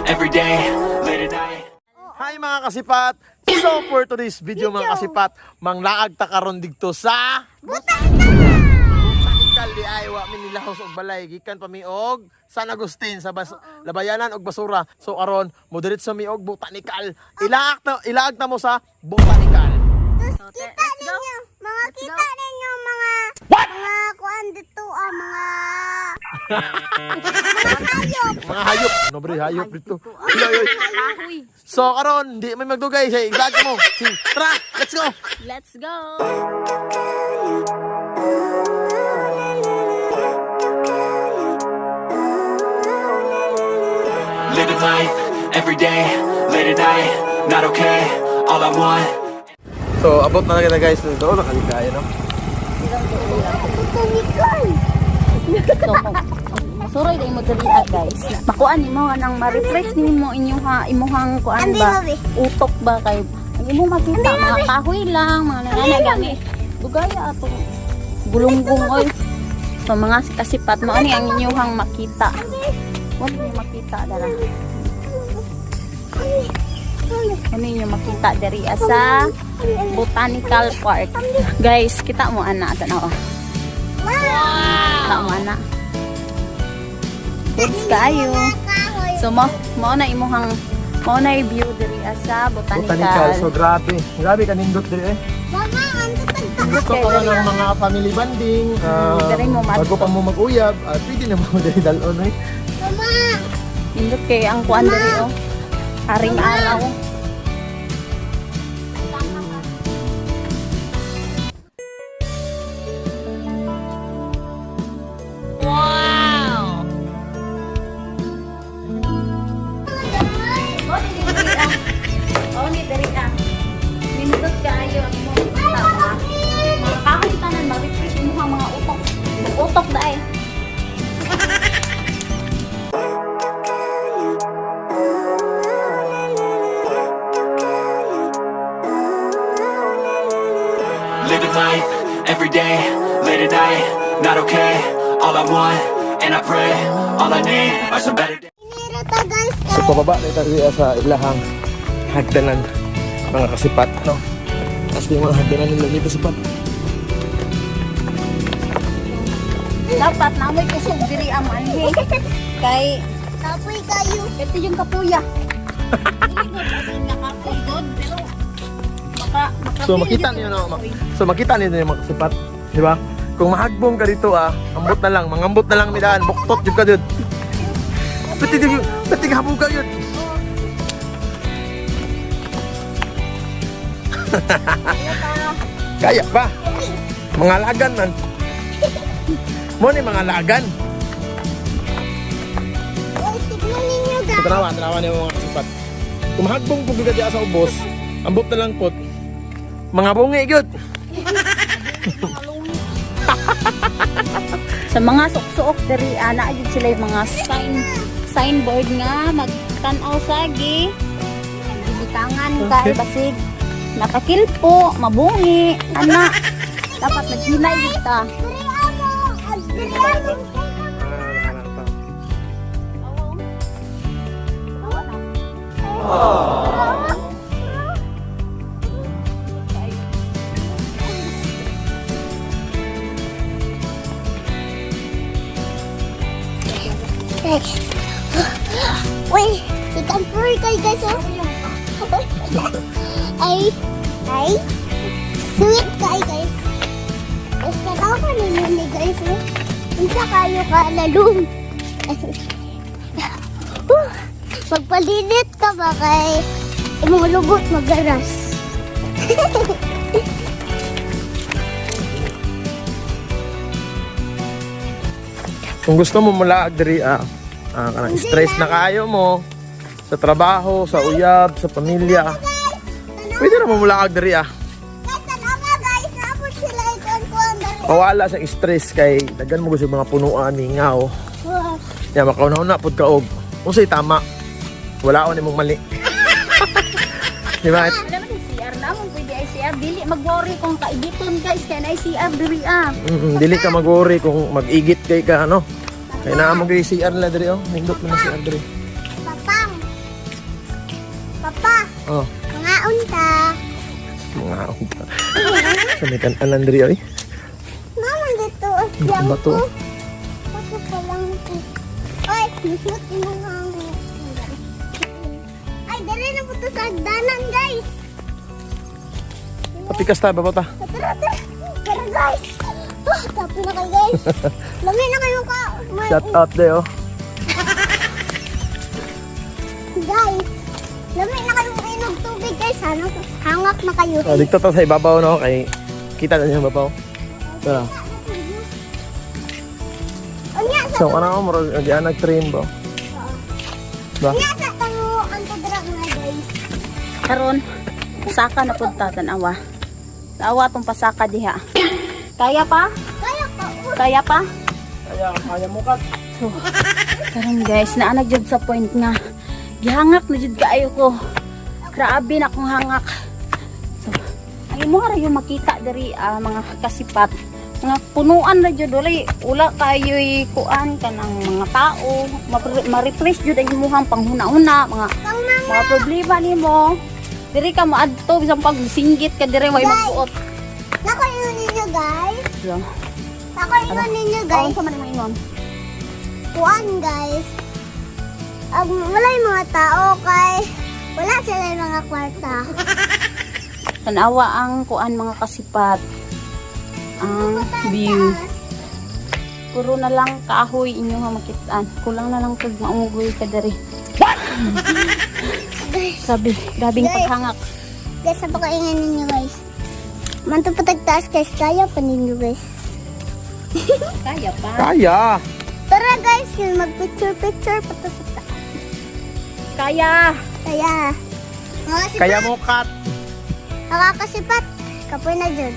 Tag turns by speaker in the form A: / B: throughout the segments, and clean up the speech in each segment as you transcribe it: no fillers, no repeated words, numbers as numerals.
A: every day, late at night.
B: Hi mga kasipat! So for today's video mga kasipat, manglaag ta karon dito sa Butanikal di ay wa mi nilahos og balay gikan pa mi og San Agustin sa Labayanan og Basura. So karon mo diretso mi og Butanikal. Ilaag ta mo sa Butanikal.
C: Kita ninyo, mga kita ninyo, mga kuan dito, mga hayop.
B: Mga hayop, no bre hayop dito. So karon di may magdugay say ilag mo. Tara, let's go.
D: Let's go!
A: Living life, every day, late at night, not okay, all I want.
B: So abot na kita guys dito, nakaligaya no.
D: Masuroy na mo dali guys. Makuan nimo nga nang ma-refresh nimo imuhang kuan ba? Utok ba kay ang imong makita mga kahoy lang, mga nananagani. Dugaya atong bulunggong oy. So mga kasipat mo ani ang inyong makita. Mo ni makita dara. Ano yung makita dari sa Botanical Park. Guys, kita mo ana tanaw. Kita mo ana. Let's kayo. So mo na imuhang view dari sa Botanical.
B: So grabe kanindot diri eh.
C: Mama, ano
B: Gusto ko lang ng mga family banding,
D: Dari mo
B: bago pa mo mag-uyab, pwede na mo dali dalon eh.
C: Mama,
D: Indot kay ang kuan dari oh. Haring araw. Oh, ni dari ah. Nindot kayo ang imong kita. Mga kahoy tanan ma-refresh mo mga utok. Utok dai.
A: Living life, every day, late at night, not okay, all I want, and I pray, all I need are some better days.
C: inira ta guys.
B: So pababa na tayo sa ilahang hagdanan mga kasipat, no? Tapos yung mga hagdanan nila dito kasipat.
D: Dapat namoy kusog diri ang manhi. Kay
C: Tapoy kayo.
D: ito yung kapuya. Iligod kasi nakapugod pero baka
B: So makita niyo no, makita niyo yung mga kasipat, di ba? Kung mahagbong ka dito ambot na lang, mangambot na lang midaan, buktot jud ka jud. Pati habog ka yun. Kaya pa. Mga lagan man. Mo ni mga lagan.
C: Uy, tignan ninyo guys.
B: Tanawa niyo mga kasipat. Kung mahagbong pug ka diya sa ubos, ambot na lang pot. Mga bungi gyud.
D: sa mga suok-suok diri ana gyud sila yung mga signboard nga magtan-aw sagi. Gibitangan kay basig nakakilpo, mabungi, ana. Dapat naghinay kita.
C: Wait, si Camper kay guys oh. Ay, sweet kay guys. Basta daw ka ninyo ni guys oh. Isa kayo ka lalong. Magpalinit ka ba kay imong lubot magaras.
B: Kung gusto mo mulaag diri kanang stress na kayo mo sa trabaho, sa uyab, sa pamilya. Pwede na mo mulaag diri
C: Guys, tanawa guys, naapos sila itong kuwan dali.
B: Pawala sa stress kay daghan mo gusto mga punuan mingaw.
C: Wow.
B: Ya makauna-una pud ka og unsay tama. Wala ko nimong mali. Di ba?
D: Wala man CR na mo pwede ay CR dili mag-worry kung kaigiton guys kay na CR diri
B: Dili ka mag-worry kung mag-igit kay ka ano. Kaya na mo gay CR nila diri oh. Nindot mo na CR diri.
C: Papang. Papa,
B: Oh,
C: mga unta.
B: mga unta. Sa may kan-anan diri ay.
C: Mama, dito.
B: Ang bato.
C: Bato pa lang ito. Ay, nasut mo hangin. Ay, dali na po ito sa danan, guys.
B: Papikas ta baba ta.
C: Tara, tara. Tara, guys. Tapi na kayo, guys. Lami na kayo ka.
B: Shout out de oh.
C: Guys, lami na kayo inog tubig, guys. Hangak na kayo.
B: Oh, dito ta sa ibabaw no kay kita na yung babaw. Tara.
C: Unya, sa
B: So ano mo gyud nag-train ba? Ba?
C: unya sa tango ang tadra mga guys.
D: Karon, pasaka na punta tanawa. Tanawa tong pasaka diha. Kaya pa?
C: Kaya pa.
D: Kaya pa?
B: Kaya mo kat.
D: So, karon guys, naanag jud sa point nga gihangak na jud kaayo ko. Grabe na akong hangak. So, ang imo ra yung makita diri mga kasipat. Mga punuan na jud wala kayo'y kuan kanang mga tao, ma-refresh jud ang imuhang panghuna-una, mga problema nimo. Diri ka mo adto bisang pagsinggit ka diri way magbuot.
C: Nakayo ninyo, guys.
D: So,
C: Nakayo ninyo, guys.
D: sa man mo ingon?
C: Kuan, guys. Wala yung mga tao kay wala sila yung mga kwarta.
D: Tanawa ang kuan mga kasipat. Ang view. Puro na lang kahoy inyo nga makitaan. Kulang na lang pag maungoy ka diri. Grabing
C: Guys.
D: paghangak.
C: Guys, sa pakaingan ninyo, guys. Manto patagtaas, guys. Kaya pa ninyo, guys.
D: Kaya pa.
B: Kaya.
C: Tara, guys. Yung mag-picture-picture pa to sa taas.
D: Kaya.
C: Kaya. Mga sipat.
B: Kaya mo kat.
C: Nakakasipat. Kapoy na dyan.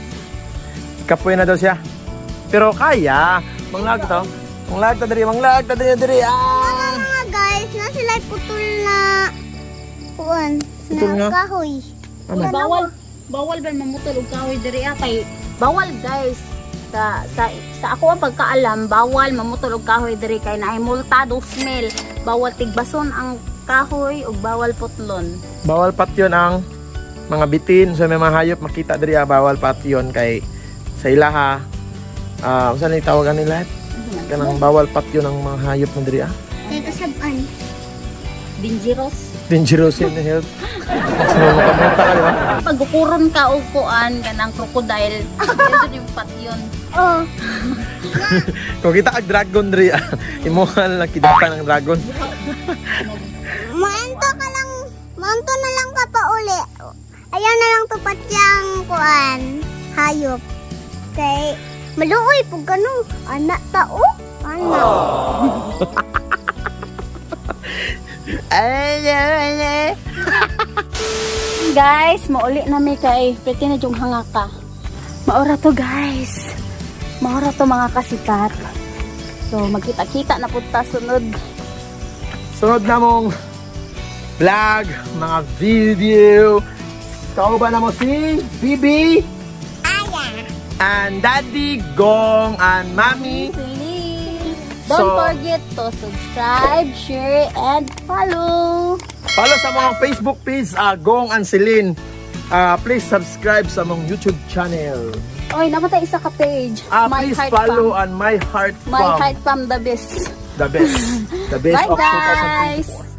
B: Kapoy na daw siya. Pero kaya. Manglag to. Manglag ta diri. Ah.
C: Mga guys, na sila putol na kuan.
B: Putol
C: Na
B: nga?
C: kahoy.
B: Ano?
D: Bawal ba mamutol og kahoy diri kay bawal guys. Sa ako ang pagkaalam, bawal mamutol og kahoy diri kay naay multa 2,000. Bawal tigbason ang kahoy ug bawal putlon.
B: Bawal patyon ang mga bitin so may mga hayop makita diri bawal patyon kay sa ilaha. Unsa ni tawagan nila? Kanang bawal patyon ang mga hayop na diri
C: Kaya kasaban.
D: Dangerous.
B: Dangerous yun health. So makamunta ka di ba?
D: Pag gukuron ka og kuan kanang crocodile, yun yung patyon.
C: Oh.
B: Kung kita ag dragon diri imuhal na kidata ng dragon.
C: Manto na lang ka pa uli. Ayaw na lang tupat yung kuan. Hayop. Kay maluoy pag ganun. Anak tao. Anak.
D: Guys, mauli na mi kay pwede na yung hangaka. Maura to guys. Maura to mga kasikat. So magkita-kita na punta sunod.
B: Sunod na mong vlog, mga video. Kauban na mo si Bibi and Daddy Gong and Mami.
D: Don't
B: So-
D: forget to subscribe, share, and follow.
B: Follow sa mga Facebook page, Gong and Celine. Please subscribe sa mong YouTube channel.
D: Oy, namatay isa ka page. My
B: Please
D: Heart
B: follow
D: Pump.
B: on My Heart
D: My
B: Pump.
D: Heart Pump the best.
B: The best. The best
D: Bye
B: of
D: guys!
B: 2024.